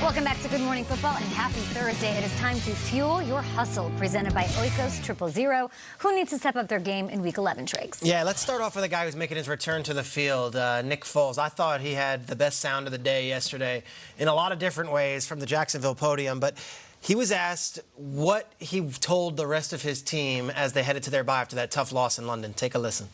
Welcome back to Good Morning Football and happy Thursday. It is time to fuel your hustle, presented by Oikos 000. Who needs to step up their game in Week 11, Triggs? Yeah, let's start off with a guy who's making his return to the field, Nick Foles. I thought he had the best sound of the day yesterday in a lot of different ways from the Jacksonville podium, but he was asked what he told the rest of his team as they headed to their bye after that tough loss in London. Take a listen.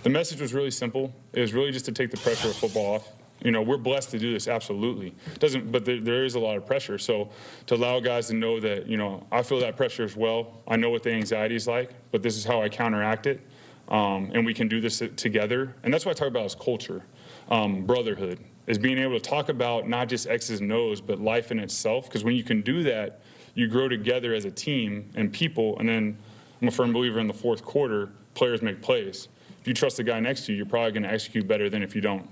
The message was really simple. It was really just to take the pressure of football off. You know, we're blessed to do this, absolutely. But there is a lot of pressure. So to allow guys to know that, you know, I feel that pressure as well. I know what the anxiety is like, but this is how I counteract it. And we can do this together. And that's what I talk about is culture, brotherhood, is being able to talk about not just X's and O's, but life in itself. Because when you can do that, you grow together as a team and people. And then I'm a firm believer in the fourth quarter, players make plays. If you trust the guy next to you, you're probably going to execute better than if you don't.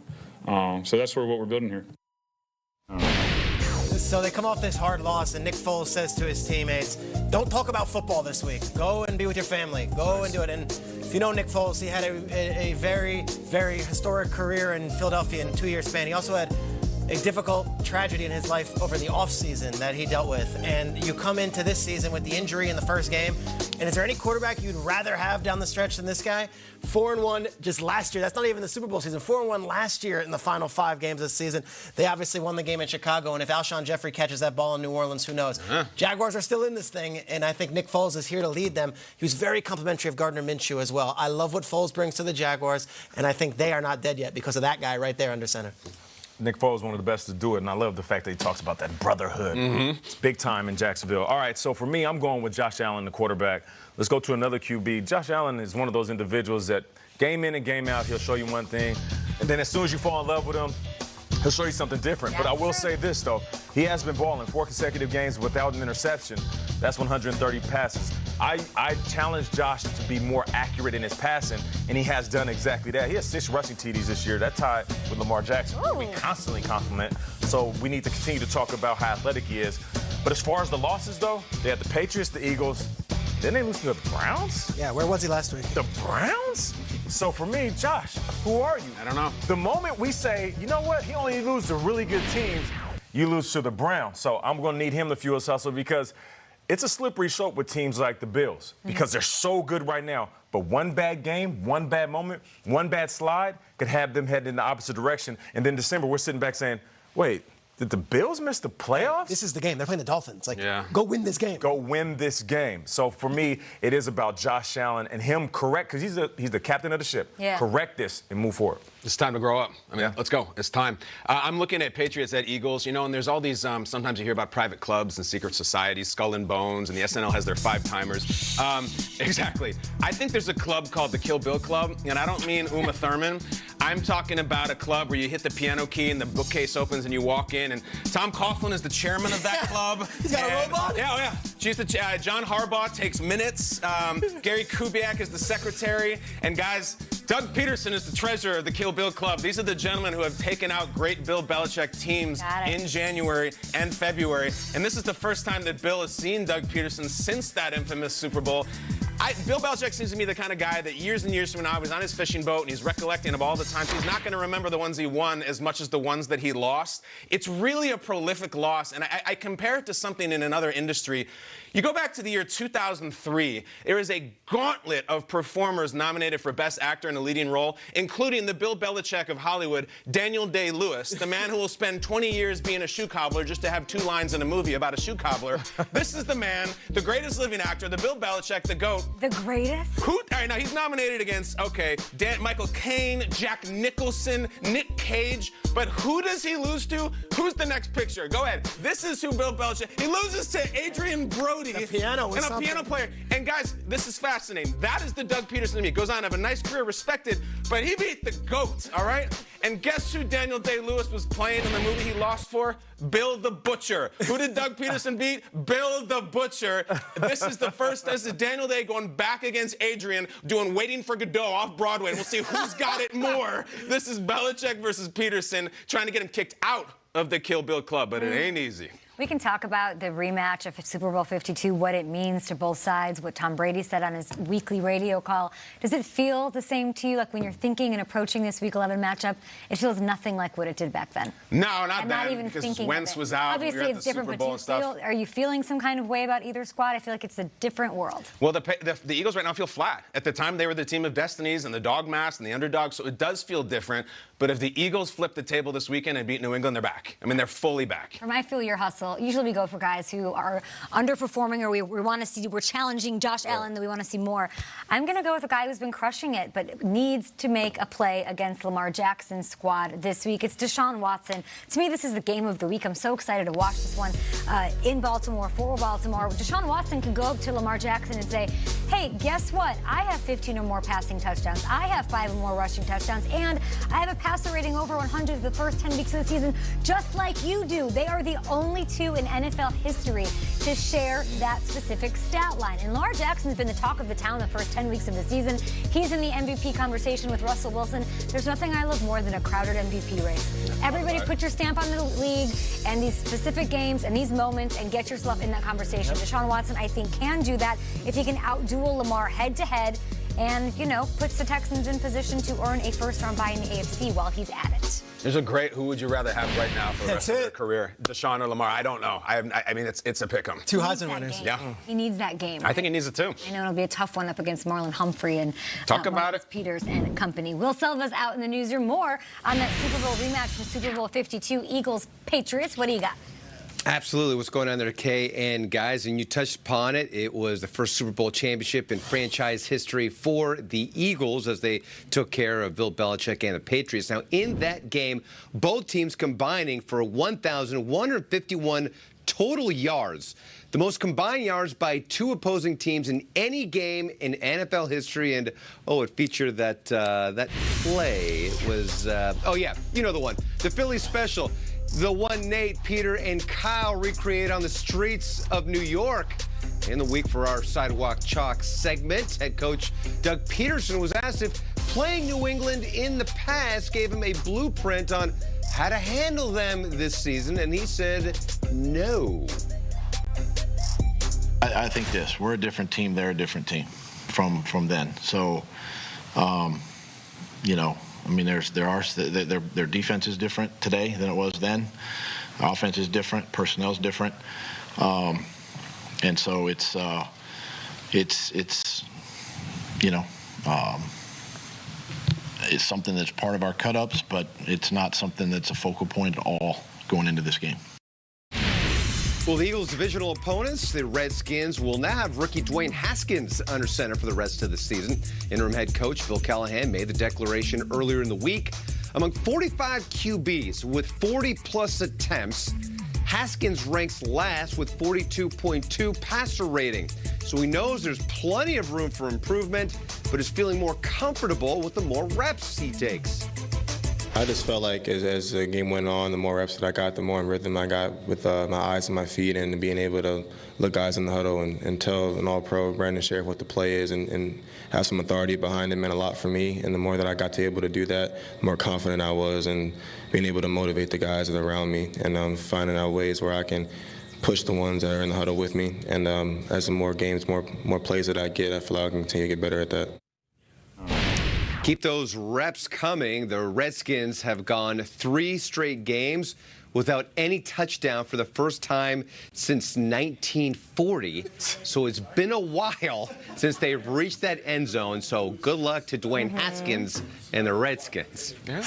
So that's what we're building here. So they come off this hard loss, and Nick Foles says to his teammates, don't talk about football this week. Go and be with your family. Go and do it. And if you know Nick Foles, he had a very, very historic career in Philadelphia in a 2-year span. He also had a difficult tragedy in his life over the offseason that he dealt with. And you come into this season with the injury in the first game. And is there any quarterback you'd rather have down the stretch than this guy? 4-1 just last year. That's not even the Super Bowl season. 4-1 last year in the final 5 games of the season. They obviously won the game in Chicago. And if Alshon Jeffrey catches that ball in New Orleans, who knows? Jaguars are still in this thing. And I think Nick Foles is here to lead them. He was very complimentary of Gardner Minshew as well. I love what Foles brings to the Jaguars. And I think they are not dead yet because of that guy right there under center. Nick Foles is one of the best to do it, and I love the fact that he talks about that brotherhood. It's big time in Jacksonville. All right, so for me, I'm going with Josh Allen, the quarterback. Let's go to another QB. Josh Allen is one of those individuals that game in and game out, he'll show you one thing, and then as soon as you fall in love with him, he'll show you something different. But I will say this, though. He has been balling 4 consecutive games without an interception. That's 130 passes. I challenge Josh to be more accurate in his passing, and he has done exactly that. He has 6 rushing TDs this year. That tied with Lamar Jackson. We constantly compliment. So we need to continue to talk about how athletic he is. But as far as the losses, though, they had the Patriots, the Eagles. Didn't they lose to the Browns? Yeah, where was he last week? The Browns? So for me, Josh, who are you? I don't know. The moment we say, you know what, he only loses to really good teams, you lose to the Browns. So I'm going to need him to fuel his hustle because it's a slippery slope with teams like the Bills because they're so good right now. But one bad game, one bad moment, one bad slide could have them heading in the opposite direction. And then December, we're sitting back saying, wait, did the Bills miss the playoffs? This is the game. They're playing the Dolphins. Go win this game. Go win this game. So for me, it is about Josh Allen and him correct, because he's the captain of the ship. Yeah. Correct this and move forward. It's time to grow up. I mean, let's go. It's time. I'm looking at Patriots at Eagles, you know, and there's all these, sometimes you hear about private clubs and secret societies, Skull and Bones, and the SNL has their 5-timers. Exactly. I think there's a club called the Kill Bill Club, and I don't mean Uma Thurman. I'm talking about a club where you hit the piano key and the bookcase opens and you walk in, and Tom Coughlin is the chairman of that club. He's got a robot? Yeah. She's the John Harbaugh takes minutes. Gary Kubiak is the secretary, and guys, Doug Peterson is the treasurer of the Kill Bill Club. These are the gentlemen who have taken out great Bill Belichick teams in January and February. And this is the first time that Bill has seen Doug Peterson since that infamous Super Bowl. Bill Belichick seems to be the kind of guy that years and years from now, he's on his fishing boat and he's recollecting of all the times. He's not going to remember the ones he won as much as the ones that he lost. It's really a prolific loss, and I compare it to something in another industry. You go back to the year 2003, there is a gauntlet of performers nominated for Best Actor in a Leading Role, including the Bill Belichick of Hollywood, Daniel Day-Lewis, the man who will spend 20 years being a shoe cobbler just to have 2 lines in a movie about a shoe cobbler. This is the man, the greatest living actor, the Bill Belichick, the GOAT. The greatest? All right, now he's nominated against, Michael Caine, Jack Nicholson, Nick Cage, but who does he lose to? Who's the next picture? Go ahead. This is who Bill Belichick, he loses to Adrian Brody. The piano and a piano player. And guys, this is fascinating. That is the Doug Peterson to me. Goes on to have a nice career, respected, but he beat the GOAT, all right? And guess who Daniel Day-Lewis was playing in the movie he lost for? Bill the Butcher. Who did Doug Peterson beat? Bill the Butcher. This is Daniel Day going back against Adrian, doing Waiting for Godot off Broadway. And we'll see who's got it more. This is Belichick versus Peterson, trying to get him kicked out of the Kill Bill Club, but it ain't easy. We can talk about the rematch of Super Bowl 52, what it means to both sides, what Tom Brady said on his weekly radio call. Does it feel the same to you? Like when you're thinking and approaching this Week 11 matchup, it feels nothing like what it did back then. No, not I'm then, not even because thinking Wentz of it. was out. Obviously, we were at it's the different, Super but Bowl and stuff. are you feeling some kind of way about either squad? I feel like it's a different world. Well, the Eagles right now feel flat. At the time, they were the team of destinies and the dog mask and the underdog, so it does feel different. But if the Eagles flip the table this weekend and beat New England, they're back. I mean, they're fully back. For my Fuel Your Hustle, usually we go for guys who are underperforming or we want to see, we're challenging Josh Allen that we want to see more. I'm going to go with a guy who's been crushing it but needs to make a play against Lamar Jackson's squad this week. It's Deshaun Watson. To me, this is the game of the week. I'm so excited to watch this one in Baltimore, for Baltimore. Deshaun Watson can go up to Lamar Jackson and say, hey, guess what? I have 15 or more passing touchdowns. I have 5 or more rushing touchdowns. And I have a passer rating over 100 the first 10 weeks of the season, just like you do. They are the only two in NFL history to share that specific stat line. And Lamar Jackson's been the talk of the town the first 10 weeks of the season. He's in the MVP conversation with Russell Wilson. There's nothing I love more than a crowded MVP race. Everybody put your stamp on the league and these specific games and these moments and get yourself in that conversation. Deshaun Watson, I think, can do that if he can outduel Lamar head-to-head and, you know, puts the Texans in position to earn a first-round bye in the AFC while he's at it. There's a great who would you rather have right now for the rest of their career, Deshaun or Lamar? I don't know. I mean, it's a pick 'em. Two Heisman winners. Yeah. He needs that game. I think he needs it too. I know it'll be a tough one up against Marlon Humphrey and Talk about Marcus it. Peters and company. Will Silva's out in the newsroom. More on that Super Bowl rematch from Super Bowl 52, Eagles-Patriots. What do you got? Absolutely. What's going on there, Kay? And guys, and you touched upon it, it was the first Super Bowl championship in franchise history for the Eagles as they took care of Bill Belichick and the Patriots. Now, in that game, both teams combining for 1,151 total yards. The most combined yards by two opposing teams in any game in NFL history. And, oh, it featured that play. It was, oh, yeah, you know the one. The Philly special. The one Nate, Peter, and Kyle recreate on the streets of New York. In the week for our Sidewalk Chalk segment, head coach Doug Peterson was asked if playing New England in the past gave him a blueprint on how to handle them this season, and he said no. I think this, we're a different team, they're a different team from then. So, you know, I mean, their defense is different today than it was then. Offense is different, personnel is different, and so it's you know, it's something that's part of our cut-ups, but it's not something that's a focal point at all going into this game. Well, the Eagles' divisional opponents, the Redskins, will now have rookie Dwayne Haskins under center for the rest of the season. Interim head coach Bill Callahan made the declaration earlier in the week. Among 45 QBs with 40-plus attempts, Haskins ranks last with 42.2 passer rating. So he knows there's plenty of room for improvement, but is feeling more comfortable with the more reps he takes. I just felt like as the game went on, the more reps that I got, the more in rhythm I got with my eyes and my feet, and being able to look guys in the huddle and tell an all-pro Brandon Sheriff what the play is and have some authority behind it meant a lot for me. And the more that I got to be able to do that, the more confident I was and being able to motivate the guys that are around me and finding out ways where I can push the ones that are in the huddle with me. And as the more games, more plays that I get, I feel like I can continue to get better at that. Keep those reps coming. The Redskins have gone 3 straight games without any touchdown for the first time since 1940. So it's been a while since they've reached that end zone. So good luck to Dwayne Haskins and the Redskins. Yeah.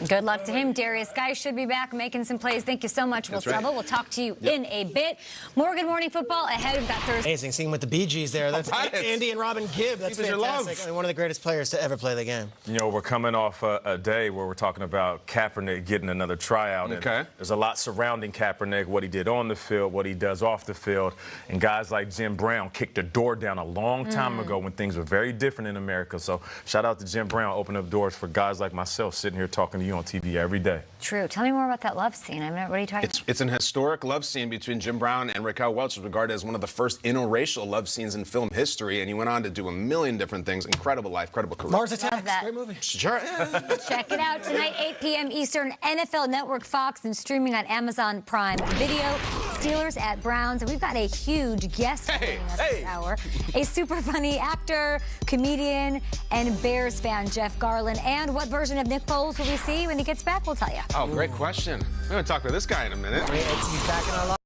Good luck to him. Darius Guy should be back making some plays. Thank you so much, Will Selva. We'll talk to you in a bit. More Good Morning Football ahead of that Thursday. Amazing seeing with the Bee Gees there. That's Andy and Robin Gibb. That's fantastic. I mean, one of the greatest players to ever play the game. You know, we're coming off a day where we're talking about Kaepernick getting another tryout. Okay. And there's a lot surrounding Kaepernick, what he did on the field, what he does off the field. And guys like Jim Brown kicked the door down a long time ago when things were very different in America. So shout out to Jim Brown, opening up doors for guys like myself sitting here talking to you on TV every day. True. Tell me more about that love scene. I mean, what are you talking about? It's an historic love scene between Jim Brown and Raquel Welch, regarded as one of the first interracial love scenes in film history. And he went on to do a million different things. Incredible life, incredible career. Mars Attacks, that. great movie. Sure. Check it out tonight, 8 p.m. Eastern, NFL Network, Fox, and streaming on Amazon Prime Video. Steelers at Browns, and we've got a huge guest joining us this hour. A super funny actor, comedian, and Bears fan, Jeff Garlin. And what version of Nick Foles will we see when he gets back? We'll tell you. Oh, great question. We're going to talk to this guy in a minute. He's back in our lives.